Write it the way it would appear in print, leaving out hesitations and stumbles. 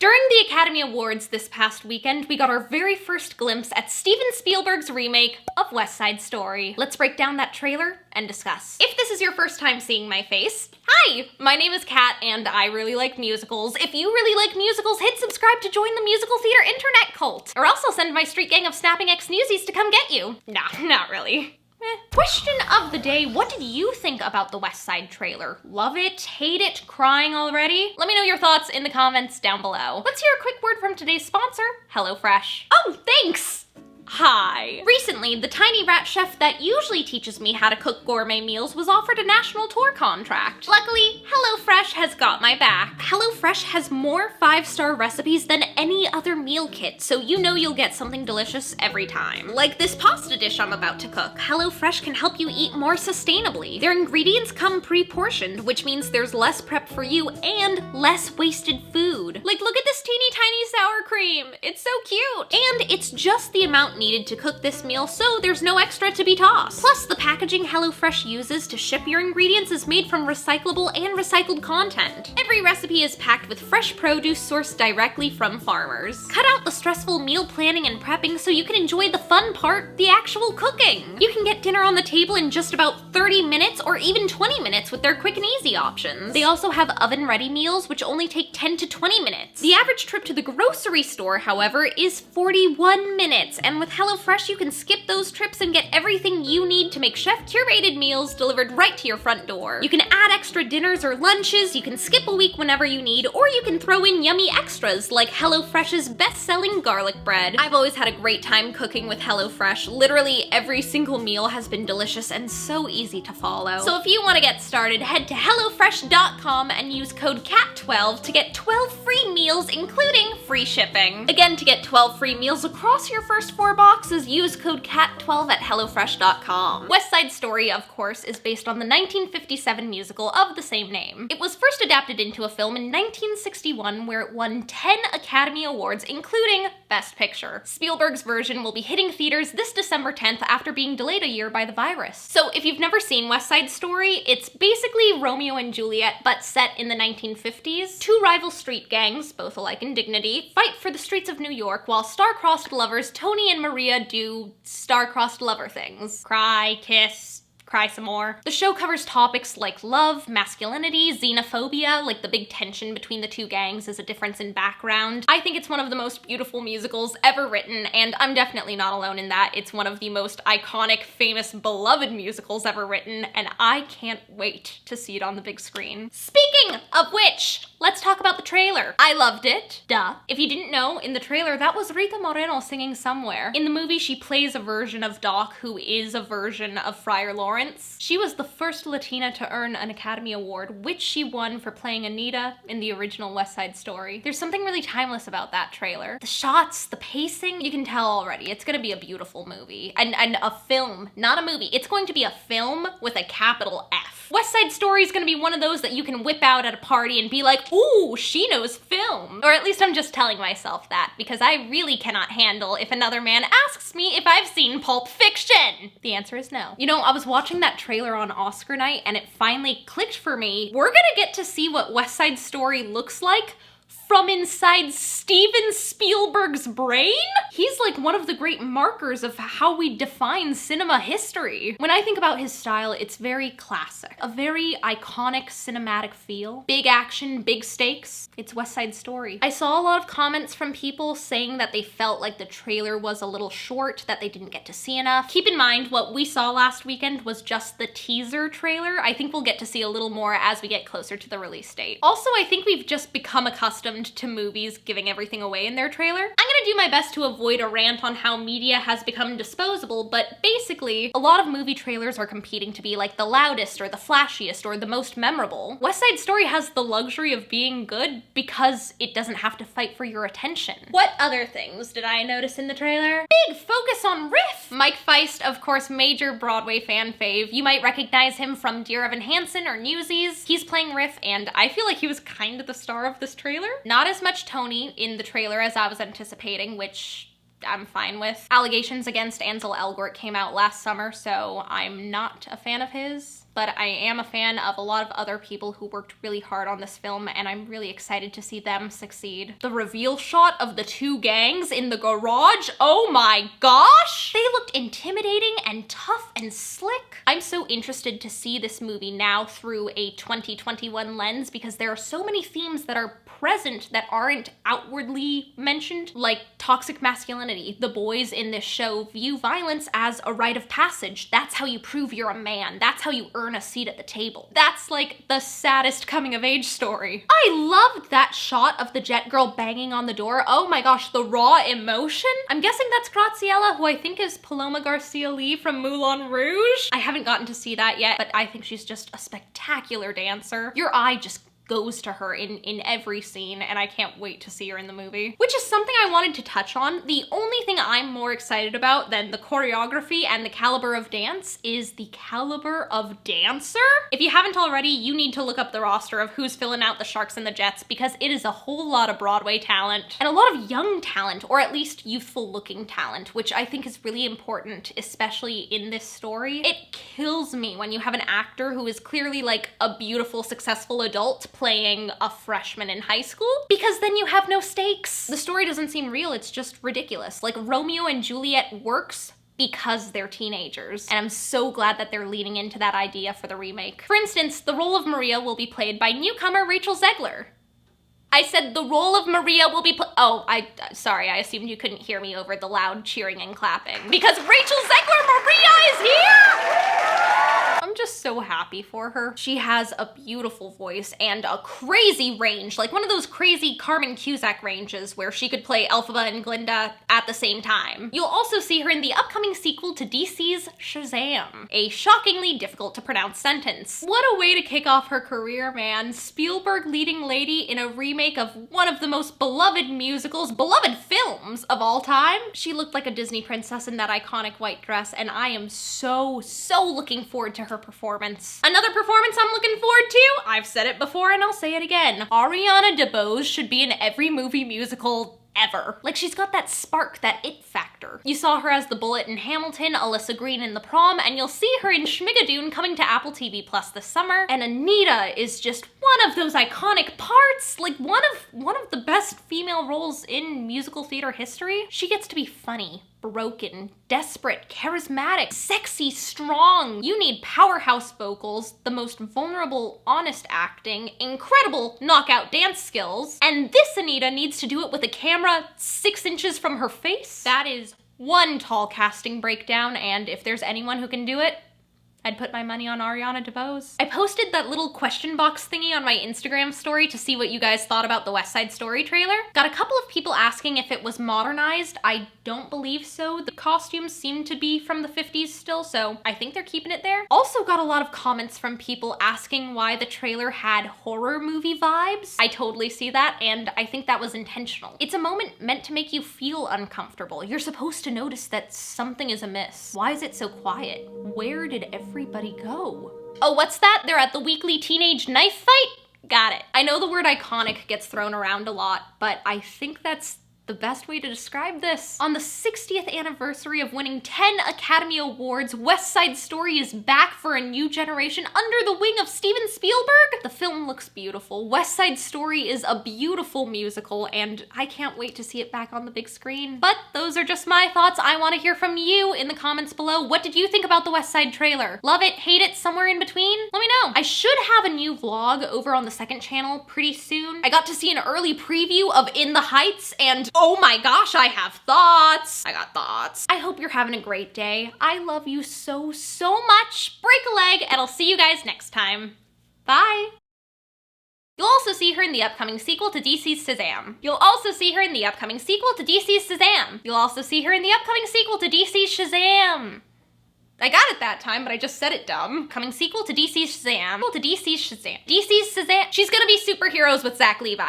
During the Academy Awards this past weekend, we got our very first glimpse at Steven Spielberg's remake of West Side Story. Let's break down that trailer and discuss. If this is your first time seeing my face, hi! My name is Kat and I really like musicals. If you really like musicals, hit subscribe to join the musical theater internet cult. Or else I'll send my street gang of snapping ex-newsies to come get you. Nah, not really. Question of the day, what did you think about the West Side trailer? Love it? Hate it? Crying already? Let me know your thoughts in the comments down below. Let's hear a quick word from today's sponsor, HelloFresh. Oh, thanks! Hi. Recently, the tiny rat chef that usually teaches me how to cook gourmet meals was offered a national tour contract. Luckily, HelloFresh has got my back. HelloFresh has more 5-star recipes than any other meal kit, so you know you'll get something delicious every time. Like this pasta dish I'm about to cook. HelloFresh can help you eat more sustainably. Their ingredients come pre-portioned, which means there's less prep for you and less wasted food. Like, look at this teeny tiny sour cream. It's so cute. And it's just the amount needed to cook this meal, so there's no extra to be tossed. Plus, the packaging HelloFresh uses to ship your ingredients is made from recyclable and recycled content. Every recipe is packed with fresh produce sourced directly from farmers. Cut out the stressful meal planning and prepping so you can enjoy the fun part, the actual cooking. You can get dinner on the table in just about 30 minutes or even 20 minutes with their quick and easy options. They also have oven-ready meals which only take 10 to 20 minutes. The average trip to the grocery store, however, is 41 minutes, and with HelloFresh, you can skip those trips and get everything you need to make chef-curated meals delivered right to your front door. You can add extra dinners or lunches, you can skip a week whenever you need, or you can throw in yummy extras like HelloFresh's best-selling garlic bread. I've always had a great time cooking with HelloFresh. Literally every single meal has been delicious and so easy to follow. So if you want to get started, head to HelloFresh.com and use code CAT12 to get 12 free meals, including free shipping. Again, to get 12 free meals across your first 4 boxes, use code CAT12 at HelloFresh.com. West Side Story, of course, is based on the 1957 musical of the same name. It was first adapted into a film in 1961 where it won 10 Academy Awards, including Best Picture. Spielberg's version will be hitting theaters this December 10th after being delayed a year by the virus. So if you've never seen West Side Story, it's basically Romeo and Juliet, but set in the 1950s. Two rival street gangs, both alike in dignity, fight for the streets of New York while star-crossed lovers Tony and Maria do star-crossed lover things. Cry, kiss, cry some more. The show covers topics like love, masculinity, xenophobia, like the big tension between the two gangs is a difference in background. I think it's one of the most beautiful musicals ever written, and I'm definitely not alone in that. It's one of the most iconic, famous, beloved musicals ever written, and I can't wait to see it on the big screen. Speaking of which, let's talk about the trailer. I loved it. Duh. If you didn't know, in the trailer, that was Rita Moreno singing somewhere. In the movie, she plays a version of Doc who is a version of Friar Lawrence. She was the first Latina to earn an Academy Award, which she won for playing Anita in the original West Side Story. There's something really timeless about that trailer. The shots, the pacing, you can tell already. It's gonna be a beautiful movie. And a film, not a movie. It's going to be a film with a capital F. West Side Story is gonna be one of those that you can whip out at a party and be like, ooh, she knows film. Or at least I'm just telling myself that, because I really cannot handle if another man asks me if I've seen Pulp Fiction. The answer is no. You know, I was watching that trailer on Oscar night and it finally clicked for me. We're gonna get to see what West Side Story looks like from inside Steven Spielberg's brain? He's like one of the great markers of how we define cinema history. When I think about his style, it's very classic. A very iconic cinematic feel. Big action, big stakes. It's West Side Story. I saw a lot of comments from people saying that they felt like the trailer was a little short, that they didn't get to see enough. Keep in mind, what we saw last weekend was just the teaser trailer. I think we'll get to see a little more as we get closer to the release date. Also, I think we've just become accustomed to movies giving everything away in their trailer. I'm gonna do my best to avoid a rant on how media has become disposable, but basically, a lot of movie trailers are competing to be like the loudest or the flashiest or the most memorable. West Side Story has the luxury of being good because it doesn't have to fight for your attention. What other things did I notice in the trailer? Big focus on riff! Mike Faist, of course, major Broadway fan fave. You might recognize him from Dear Evan Hansen or Newsies. He's playing Riff, and I feel like he was kind of the star of this trailer. Not as much Tony in the trailer as I was anticipating, which I'm fine with. Allegations against Ansel Elgort came out last summer, so I'm not a fan of his. but I am a fan of a lot of other people who worked really hard on this film, and I'm really excited to see them succeed. The reveal shot of the two gangs in the garage, oh my gosh! They looked intimidating and tough and slick. I'm so interested to see this movie now through a 2021 lens because there are so many themes that are present that aren't outwardly mentioned, like toxic masculinity. The boys in this show view violence as a rite of passage. That's how you prove you're a man. That's how you earn a seat at the table. That's like the saddest coming of age story. I loved that shot of the jet girl banging on the door. Oh my gosh, the raw emotion. I'm guessing that's Graciela, who I think is Paloma Garcia Lee from Moulin Rouge. I haven't gotten to see that yet, but I think she's just a spectacular dancer. Your eye just goes to her in every scene, and I can't wait to see her in the movie. Which is something I wanted to touch on. The only thing I'm more excited about than the choreography and the caliber of dance is the caliber of dancer. If you haven't already, you need to look up the roster of who's filling out the Sharks and the Jets, because it is a whole lot of Broadway talent and a lot of young talent, or at least youthful looking talent, which I think is really important, especially in this story. It kills me when you have an actor who is clearly like a beautiful, successful adult playing a freshman in high school, because then you have no stakes. The story doesn't seem real, it's just ridiculous. Like, Romeo and Juliet works because they're teenagers, and I'm so glad that they're leaning into that idea for the remake. For instance, the role of Maria will be played by newcomer Rachel Zegler. I said the role of Maria will be sorry, I assumed you couldn't hear me over the loud cheering and clapping, because Rachel Zegler Maria is here! I'm just so happy for her. She has a beautiful voice and a crazy range, like one of those crazy Carmen Cusack ranges where she could play Elphaba and Glinda at the same time. You'll also see her in the upcoming sequel to DC's Shazam, a shockingly difficult to pronounce sentence. What a way to kick off her career, man. Spielberg leading lady in a remake of one of the most beloved films of all time. She looked like a Disney princess in that iconic white dress, and I am so looking forward to her performance. Another performance I'm looking forward to, I've said it before and I'll say it again, Ariana DeBose should be in every movie musical ever. Like, she's got that spark, that it factor. You saw her as the Bullet in Hamilton, Alyssa Green in The Prom, and you'll see her in Schmigadoon coming to Apple TV Plus this summer. And Anita is just one of those iconic parts, like one of the best female roles in musical theater history. She gets to be funny, broken, desperate, charismatic, sexy, strong. You need powerhouse vocals, the most vulnerable, honest acting, incredible knockout dance skills, and this Anita needs to do it with a camera 6 inches from her face. That is one tall casting breakdown, and if there's anyone who can do it, I'd put my money on Ariana DeBose. I posted that little question box thingy on my Instagram story to see what you guys thought about the West Side Story trailer. Got a couple of people asking if it was modernized. I don't believe so. The costumes seem to be from the 50s still, so I think they're keeping it there. Also got a lot of comments from people asking why the trailer had horror movie vibes. I totally see that, and I think that was intentional. It's a moment meant to make you feel uncomfortable. You're supposed to notice that something is amiss. Why is it so quiet? Where did everybody go? Oh, what's that? They're at the weekly teenage knife fight? Got it. I know the word iconic gets thrown around a lot, but I think that's the best way to describe this. On the 60th anniversary of winning 10 Academy Awards, West Side Story is back for a new generation under the wing of Steven Spielberg. The film looks beautiful. West Side Story is a beautiful musical, and I can't wait to see it back on the big screen. But those are just my thoughts. I want to hear from you in the comments below. What did you think about the West Side trailer? Love it? Hate it? Somewhere in between? Let me know. I should have a new vlog over on the second channel pretty soon. I got to see an early preview of In the Heights, and oh my gosh, I have thoughts. I got thoughts. I hope you're having a great day. I love you so much. Break a leg, and I'll see you guys next time. Bye. You'll also see her in the upcoming sequel to DC's Shazam. You'll also see her in the upcoming sequel to DC's Shazam. You'll also see her in the upcoming sequel to DC's Shazam. I got it that time, but I just said it dumb. Coming sequel to DC's Shazam. DC's Shazam. DC's Shazam. She's gonna be superheroes with Zach Levi.